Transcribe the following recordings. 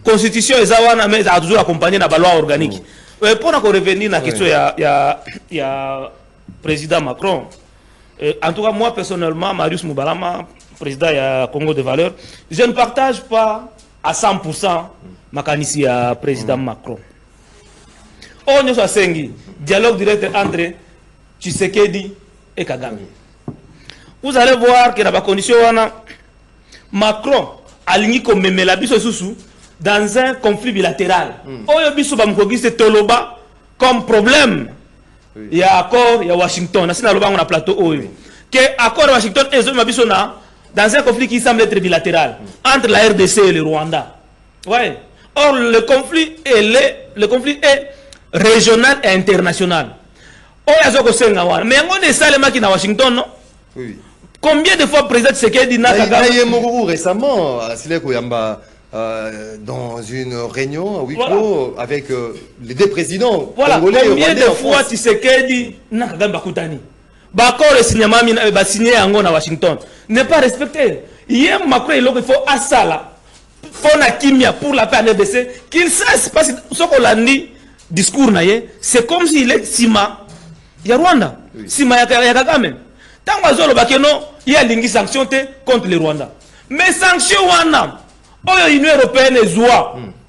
constitution ezawana mais a toujours accompagné na loi organique. Pour revenir à la question il y a président Macron. En tout cas moi personnellement Marius Moubalama, président du Congo des Valeurs, je ne partage pas à 100% ma canisi à président Macron. On est sur Sengi, dialogue direct entre Tshisekedi et Kagame. Vous allez voir que dans la condition Macron a ligné comme Melabiso Soussou dans un conflit bilatéral. Oyo biso ba mkogi c'est toloba comme problème. Il y a accord, il y a Washington. On a plateau oyo. Que accord Washington et biso na dans un conflit qui semble être bilatéral entre la RDC et le Rwanda. Ouais. Or le conflit est régional et international. Oyo azoko senga wana. Mais on est salement qui na Washington non? Oui. Combien de fois le président Tshisekedi n'a pas récemment à Sile Koyamba dans une réunion à huis clos avec les deux présidents congolais. Combien de fois Tshisekedi n'a pas bakutani? Bakor le signé à Washington n'est pas respecté. Hier Macron il faut asala pour la kimia pour la paix en RDC qu'il sache parce que ce qu'on a dit discours naie c'est comme s'il est Sima il y a Rwanda Sima il y a Kagame. Tant il y a des sanctions contre le Rwanda. Mais sanctions, l'Union européenne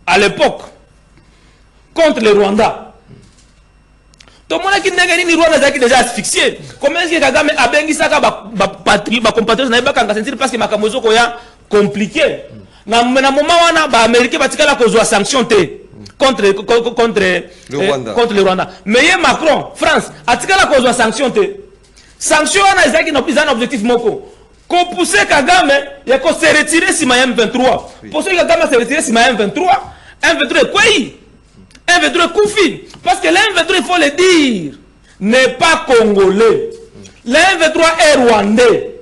à l'époque contre le Rwanda. Tout le monde qui n'a pas Rwanda est déjà asphyxié. Comment est-ce que Kagame a bien dit ça compatriotes n'a pas sentir parce que Makamozo est compliqué. Dans le moment où les Américains ont sanctions contre le Rwanda. Mais Macron, France, a sanctions. Sanction a un objectif moko. Qu'on pousse Kagame, il y a qu'on se retirer si Mayem 23. Pour ceux qui Kagame se retirer si Mayem 23, M23 est quoi? M23 est Koufi. Parce que l'M23, il faut le dire, n'est pas congolais. L'M23 est rwandais.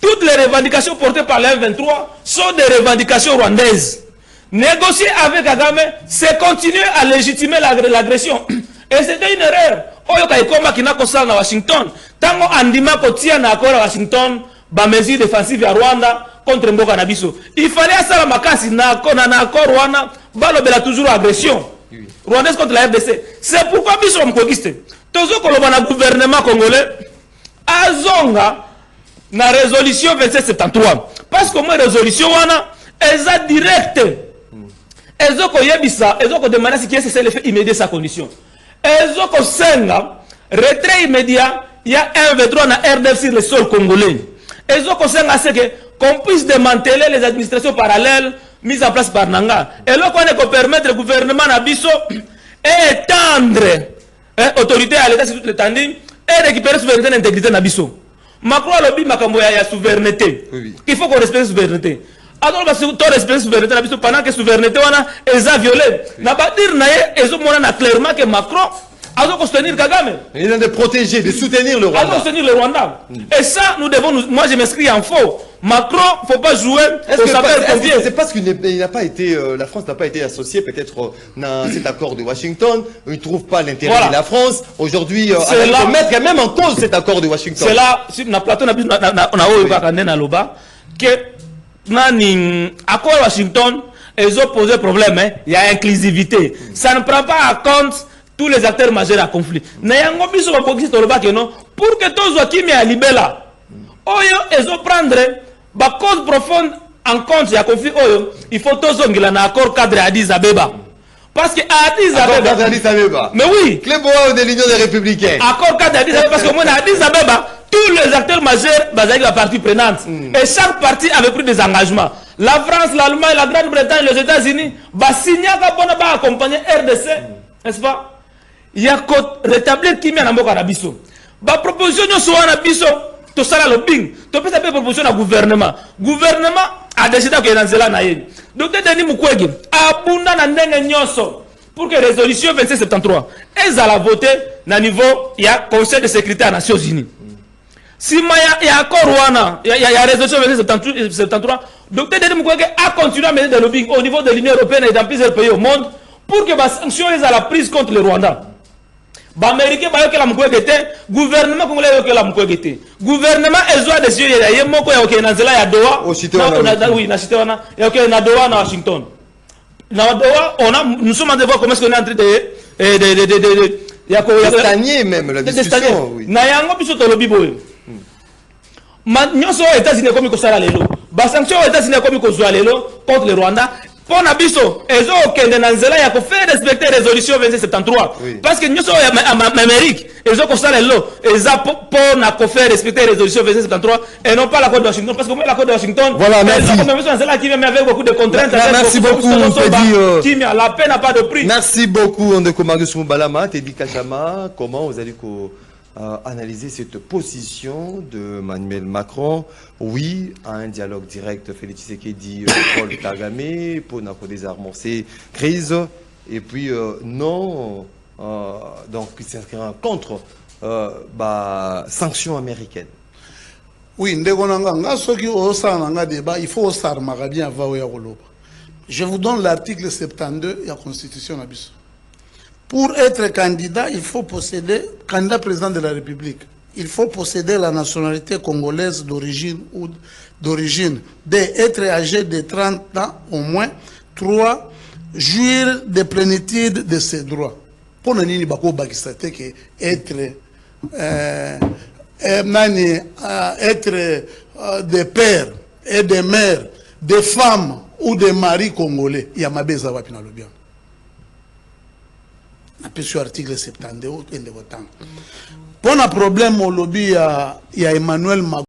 Toutes les revendications portées par l'M23 sont des revendications rwandaises. Négocier avec Kagame, c'est continuer à légitimer l'agression. Et c'était une erreur. Oyoka Ekoma qui n'a pas ça à Washington. Tango Andima Kotia na accord à Washington, ba mesure défensive à Rwanda contre Mboka Nabiso. Il fallait à ça la makasi na accord Rwanda, balobela toujours agression. Rwandaise contre la RDC. C'est pourquoi biso mkogiste. Tozo koloba na gouvernement congolais azonga na résolution 2773. Parce que moi résolution wana eza directe. Ezoko yebisa, ezoko demander si qui est l'effet immédiat sa condition. Ezoko senga retrait immédiat, il y a un V3 na RDF sur le sol congolais. Ezoko senga c'est que qu'on puisse démanteler les administrations parallèles mises en place par Nanga. Et là qu'on est permettre le gouvernement nabiso et étendre autorité à l'état sur tout l'étendue et récupérer souveraineté et intégrité nabiso. Macron a lobby makambo ya souveraineté. Il faut qu'on respecte la souveraineté. Alors parce que tu respectes la souveraineté nabiso pendant que la souveraineté wana est violée. Na pas dire naie ezo mona clairement que Macron a de soutenir Kagame. Il a de protéger, de soutenir le Rwanda. De soutenir le Rwanda. Et ça, nous devons, moi je m'inscris en faux. Macron, il ne faut pas jouer au saper-pompier. C'est parce qu'il n'a pas été, la France n'a pas été associée peut-être dans cet accord de Washington. Il ne trouve pas l'intérêt de la France. Aujourd'hui, il faut mettre même en cause cet accord de Washington. C'est là, sur le plateau, on a que l'accord de Washington, ils ont posé problème. Il y a inclusivité. Ça ne prend pas en compte tous les acteurs majeurs à conflit. Pour que tous les qui à libéla, ils ont prendre la cause profonde en compte à conflit. Il faut tous les accord cadre Addis Abeba. Parce que Addis Abeba. Mais oui. Clé de l'Union des Républicains. Accord cadre Addis Abeba. Parce que moi, Addis Abeba, tous les acteurs majeurs basés la partie prenante. Et chaque partie avait pris des engagements. La France, l'Allemagne, la Grande-Bretagne, les États-Unis, signé à accompagner RDC. N'est-ce pas? Il y a qu'à rétablir qui m'a n'amboka na biso. Ba proposition soit na biso, to sala lobbying, to peut faire proposition au gouvernement. Gouvernement a décidé que dans cela na yé. Docteur Denis Mukwege abunda na ndenge nyonso pour que résolution 2773 ezala voter na niveau il y a Conseil de sécurité des Nations Unies. Si il y a accord wana, il y a résolution 2773, docteur Denis Mukwege a continué à mener des lobbying au niveau de l'Union européenne et dans plusieurs pays au monde pour que les sanctions soient la prise contre le Rwanda. Les Américains ont la moukwegete, gouvernement congolais a la moukwegete. Gouvernement a décidé il y a moko ya Doha. Oui, na cité wana, ya na Doha na Washington. nous sommes en train de voir comment est-ce qu'on est en train de stagner même la discussion. Oui. Nyonso États-Unis comme kosala lelo. Ba sanction États-Unis comme kozwa lelo contre le Rwanda. Pour Nabiso, ezo okende na nzela ya ko faire respecter résolution 2773. Parce que nyonso Amérique, ezo kosala lelo, eza pour na ko faire respecter résolution 2773 et non pas l'accord de Washington parce que moi l'accord de Washington. Voilà, merci. Qui vient avec beaucoup de contraintes. Merci beaucoup. Qui la peine n'a pas de prix. Merci beaucoup Ondeko Marius Moubalama, Teddy Kachama, comment vous allez analyser cette position de Emmanuel Macron, oui, à un dialogue direct, Félix Tshisekedi, Paul Kagame, pour désarmer crise, et puis non, donc il s'inscrira contre sanctions américaines. Oui, il faut bien. Je vous donne l'article 72 de la Constitution. Pour être candidat, il faut posséder, candidat président de la République, il faut posséder la nationalité congolaise d'origine ou d'origine, être âgé de 30 ans au moins, 3, jouir de plénitude de ses droits. Pour nous dire que être des pères et des mères, des femmes ou des maris congolais, il y a ma beza wapina le bien. Sur l'article 72 et de votant. Pour un problème au lobby, il y a Emmanuel Macron.